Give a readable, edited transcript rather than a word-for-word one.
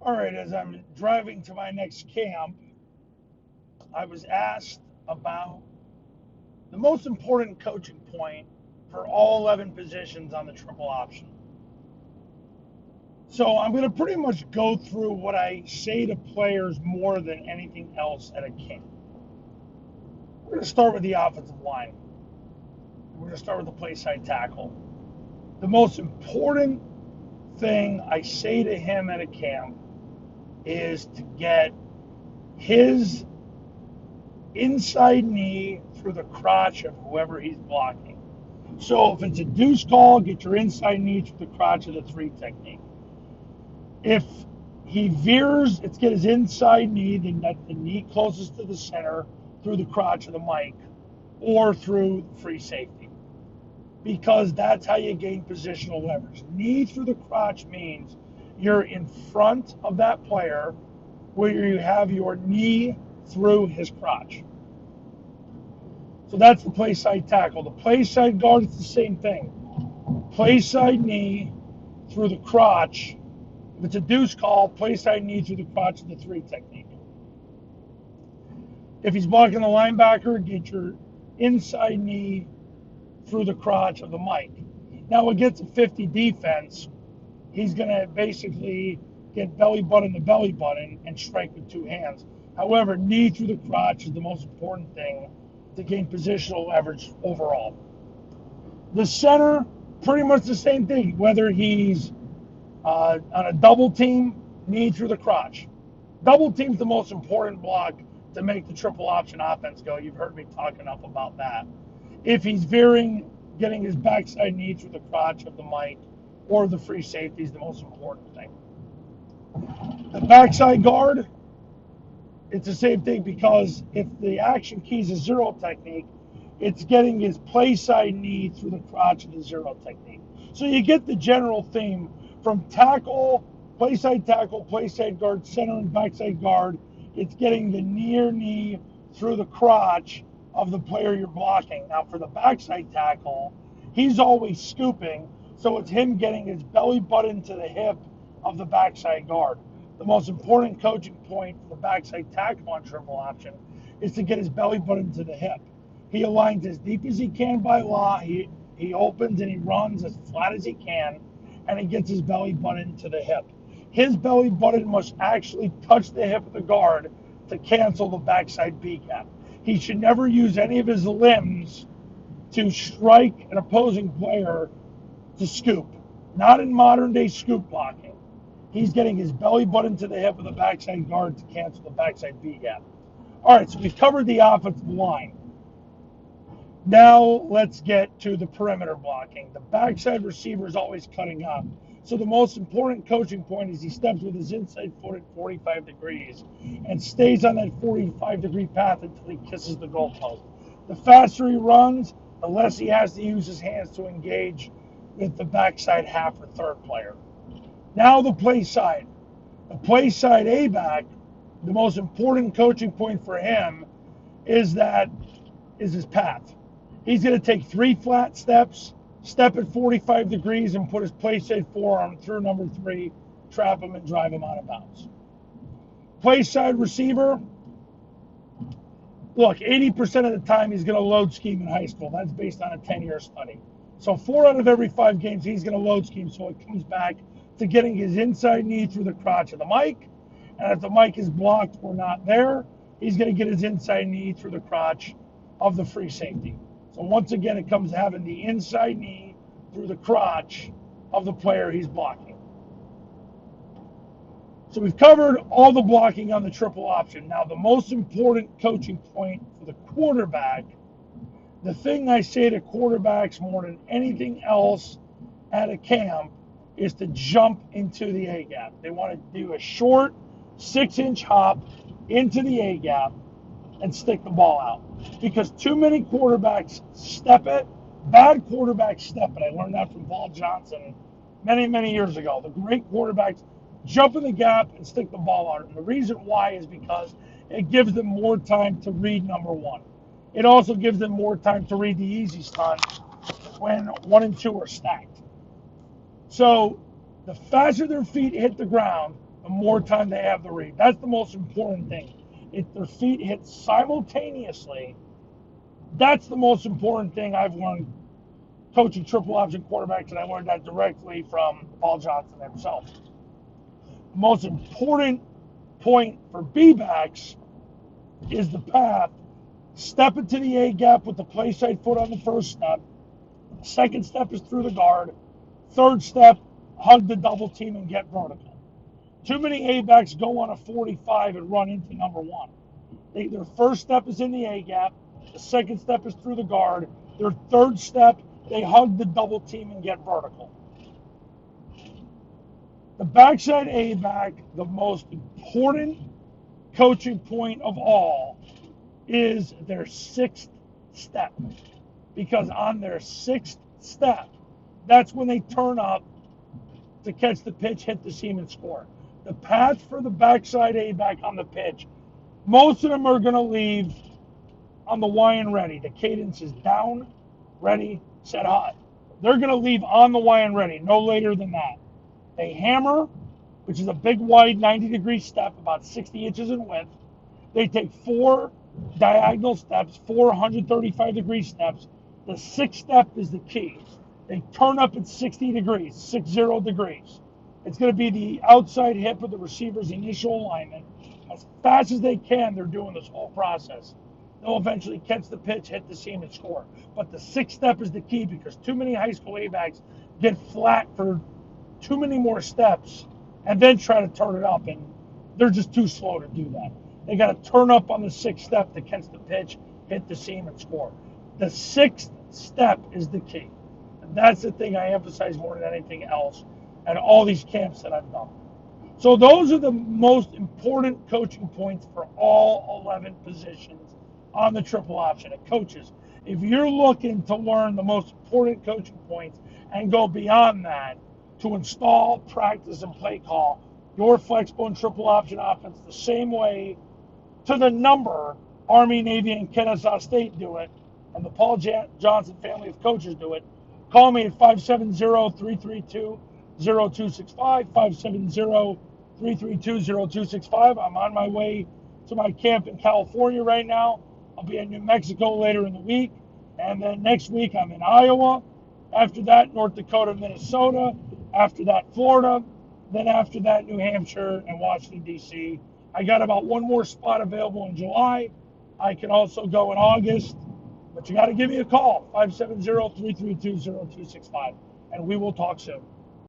All right, as I'm driving to my next camp, I was asked about the most important coaching point for all 11 positions on the triple option. So I'm going to pretty much go through what I say to players more than anything else at a camp. We're going to start with the offensive line. We're going to start with the play side tackle. The most important thing I say to him at a camp is to get his inside knee through the crotch of whoever he's blocking. So if it's a deuce call, get your inside knee through the crotch of the 3 technique. If he veers, it's get his inside knee, then the knee closest to the center through the crotch of the mic or through free safety. Because that's how you gain positional leverage. Knee through the crotch means you're in front of that player where you have your knee through his crotch. So that's the play side tackle. The play side guard is the same thing. Play side knee through the crotch. If it's a deuce call, play side knee through the crotch of the 3 technique. If he's blocking the linebacker, get your inside knee through the crotch of the mic. Now against a 50 defense, he's going to basically get belly button to belly button and strike with 2 hands. However, knee through the crotch is the most important thing to gain positional leverage overall. The center, pretty much the same thing, whether he's on a double team, knee through the crotch. Double team's the most important block to make the triple option offense go. You've heard me talk enough about that. If he's veering, getting his backside knee through the crotch of the mic or the free safety is the most important thing. The backside guard, it's the same thing because if the action key is a 0 technique, it's getting his play side knee through the crotch of the 0 technique. So you get the general theme from tackle, play side guard, center and backside guard. It's getting the near knee through the crotch of the player you're blocking. Now for the backside tackle, he's always scooping, so it's him getting his belly button to the hip of the backside guard. The most important coaching point for the backside tackle on triple option is to get his belly button to the hip. He aligns as deep as he can by law. He opens and he runs as flat as he can, and he gets his belly button to the hip. His belly button must actually touch the hip of the guard to cancel the backside B gap. He should never use any of his limbs to strike an opposing player to scoop. Not in modern day scoop blocking. He's getting his belly button to the hip of the backside guard to cancel the backside B gap. All right, so we've covered the offensive line. Now let's get to the perimeter blocking. The backside receiver is always cutting up. So the most important coaching point is he steps with his inside foot at 45 degrees and stays on that 45-degree path until he kisses the goalpost. The faster he runs, the less he has to use his hands to engage with the backside half or third player. Now the play side. The play side A-back, the most important coaching point for him is his path. He's going to take 3 flat steps, step at 45 degrees, and put his play side forearm through number 3, trap him, and drive him out of bounds. Play side receiver, look, 80% of the time he's going to load scheme in high school. That's based on a 10-year study. So 4 out of every 5 games, he's going to load scheme. So it comes back to getting his inside knee through the crotch of the mic. And if the mic is blocked or not there, he's going to get his inside knee through the crotch of the free safety. So once again, it comes to having the inside knee through the crotch of the player he's blocking. So we've covered all the blocking on the triple option. Now the most important coaching point for the quarterback, the thing I say to quarterbacks more than anything else at a camp is to jump into the A-gap. They want to do a short 6-inch hop into the A-gap and stick the ball out. Because too many quarterbacks step it. Bad quarterbacks step it. I learned that from Paul Johnson many, many years ago. The great quarterbacks jump in the gap and stick the ball out. And the reason why is because it gives them more time to read number 1. It also gives them more time to read the easy stunt when 1 and 2 are stacked. So the faster their feet hit the ground, the more time they have the read. That's the most important thing. If their feet hit simultaneously, that's the most important thing I've learned coaching triple option quarterbacks, and I learned that directly from Paul Johnson himself. The most important point for B-backs is the path. Step into the A gap with the play side foot on the first step. Second step is through the guard. Third step, hug the double team and get vertical. Too many A-backs go on a 45 and run into number one. Their first step is in the A gap. The second step is through the guard. Their third step, they hug the double team and get vertical. The backside A-back, the most important coaching point of all, is their sixth step. Because on their sixth step, that's when they turn up to catch the pitch, hit the seam, and score. The path for the backside A-back on the pitch, most of them are going to leave on the Y and ready. The cadence is down, ready, set, hot. They're going to leave on the Y and ready, no later than that. They hammer, which is a big, wide 90-degree step, about 60 inches in width. They take 4 diagonal steps, 4 135-degree steps. The sixth step is the key. They turn up at 60 degrees, 60 degrees. It's going to be the outside hip of the receiver's initial alignment. As fast as they can, they're doing this whole process. They'll eventually catch the pitch, hit the seam, and score. But the sixth step is the key because too many high school A-backs get flat for too many more steps and then try to turn it up, and they're just too slow to do that. They got to turn up on the sixth step to catch the pitch, hit the seam, and score. The sixth step is the key. And that's the thing I emphasize more than anything else at all these camps that I've done. So those are the most important coaching points for all 11 positions on the triple option. And coaches, if you're looking to learn the most important coaching points and go beyond that to install, practice, and play call your flexible and triple option offense the same way to the number Army, Navy, and Kennesaw State do it, and the Paul Johnson family of coaches do it, call me at 570-332-0265, 570-332-0265. I'm on my way to my camp in California right now. I'll be in New Mexico later in the week, and then next week I'm in Iowa. After that, North Dakota, Minnesota. After that, Florida. Then after that, New Hampshire and Washington, D.C. I got about one more spot available in July. I can also go in August, but you got to give me a call, 570-332-0265, and we will talk soon.